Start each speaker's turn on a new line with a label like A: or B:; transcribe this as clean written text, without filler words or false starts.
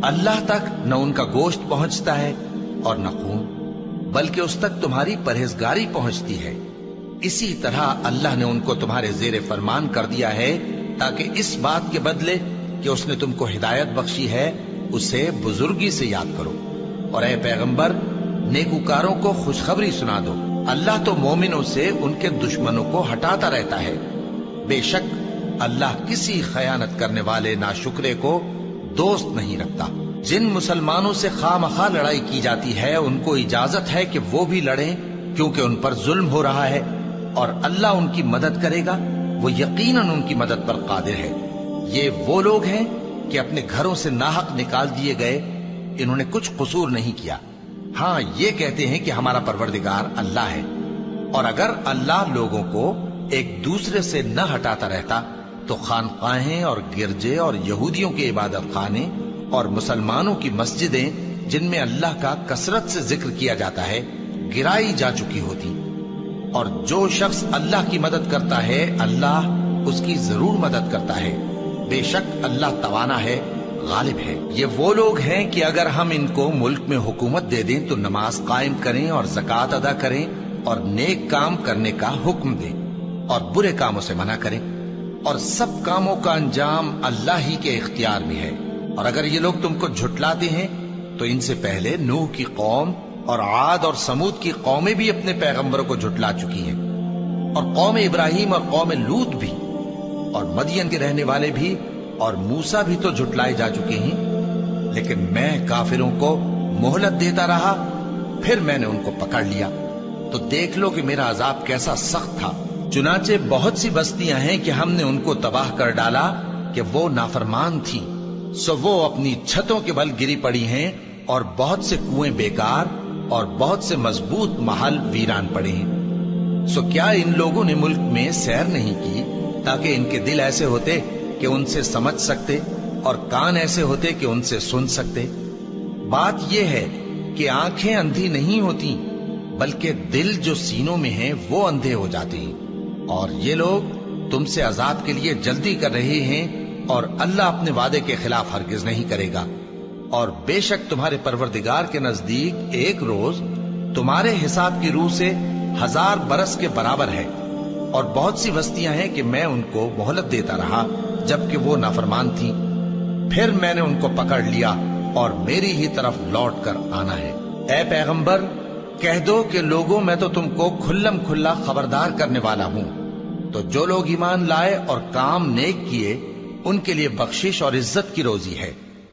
A: اللہ تک نہ ان کا گوشت پہنچتا ہے اور نہ خون، بلکہ اس تک تمہاری پرہیزگاری پہنچتی ہے۔ اسی طرح اللہ نے ان کو تمہارے زیر فرمان کر دیا ہے تاکہ اس بات کے بدلے کہ اس نے تم کو ہدایت بخشی ہے اسے بزرگی سے یاد کرو۔ اور اے پیغمبر، نیکوکاروں کو خوشخبری سنا دو، اللہ تو مومنوں سے ان کے دشمنوں کو ہٹاتا رہتا ہے۔ بے شک اللہ کسی خیانت کرنے والے ناشکرے کو دوست نہیں رکھتا۔ جن مسلمانوں سے خواہ مخواہ لڑائی کی جاتی ہے ان کو اجازت ہے کہ وہ بھی لڑیں، کیونکہ ان پر ظلم ہو رہا ہے، اور اللہ ان کی مدد کرے گا، وہ یقیناً ان کی مدد پر قادر ہے۔ یہ وہ لوگ ہیں کہ اپنے گھروں سے ناحق نکال دیے گئے، انہوں نے کچھ قصور نہیں کیا، ہاں یہ کہتے ہیں کہ ہمارا پروردگار اللہ ہے۔ اور اگر اللہ لوگوں کو ایک دوسرے سے نہ ہٹاتا رہتا تو خانقاہیں اور گرجے اور یہودیوں کے عبادت خانے اور مسلمانوں کی مسجدیں جن میں اللہ کا کثرت سے ذکر کیا جاتا ہے گرائی جا چکی ہوتی۔ اور جو شخص اللہ کی مدد کرتا ہے اللہ اس کی ضرور مدد کرتا ہے، بے شک اللہ توانا ہے، غالب ہے۔ یہ وہ لوگ ہیں کہ اگر ہم ان کو ملک میں حکومت دے دیں تو نماز قائم کریں اور زکوٰۃ ادا کریں اور نیک کام کرنے کا حکم دیں اور برے کاموں سے منع کریں، اور سب کاموں کا انجام اللہ ہی کے اختیار میں ہے۔ اور اگر یہ لوگ تم کو جھٹلاتے ہیں تو ان سے پہلے نوح کی قوم اور عاد اور سمود کی قومیں بھی اپنے پیغمبروں کو جھٹلا چکی ہیں، اور قوم ابراہیم اور قوم لوط بھی، اور مدین کے رہنے والے بھی، اور موسیٰ بھی تو جھٹلائے جا چکے ہیں۔ لیکن میں کافروں کو مہلت دیتا رہا، پھر میں نے ان کو پکڑ لیا، تو دیکھ لو کہ میرا عذاب کیسا سخت تھا۔ چنانچہ بہت سی بستیاں ہیں کہ ہم نے ان کو تباہ کر ڈالا کہ وہ نافرمان تھی، سو وہ اپنی چھتوں کے بل گری پڑی ہیں، اور بہت سے کنویں بیکار اور بہت سے مضبوط محل ویران پڑے ہیں۔ سو کیا ان لوگوں نے ملک میں سیر نہیں کی تاکہ ان کے دل ایسے ہوتے کہ ان سے سمجھ سکتے اور کان ایسے ہوتے کہ ان سے سن سکتے؟ بات یہ ہے کہ آنکھیں اندھی نہیں ہوتی، بلکہ دل جو سینوں میں ہیں وہ اندھے ہو جاتے ہیں۔ اور یہ لوگ تم سے عذاب کے لیے جلدی کر رہے ہیں، اور اللہ اپنے وعدے کے خلاف ہرگز نہیں کرے گا۔ اور بے شک تمہارے پروردگار کے نزدیک ایک روز تمہارے حساب کی روح سے 1000 برس کے برابر ہے۔ اور بہت سی بستیاں ہیں کہ میں ان کو مہلت دیتا رہا جبکہ وہ نافرمان تھی، پھر میں نے ان کو پکڑ لیا اور میری ہی طرف لوٹ کر آنا ہے۔ اے پیغمبر، کہہ دو کہ لوگوں میں تو تم کو کھلم کھلا خبردار کرنے والا ہوں، تو جو لوگ ایمان لائے اور کام نیک کیے ان کے لیے بخشش اور عزت کی روزی ہے۔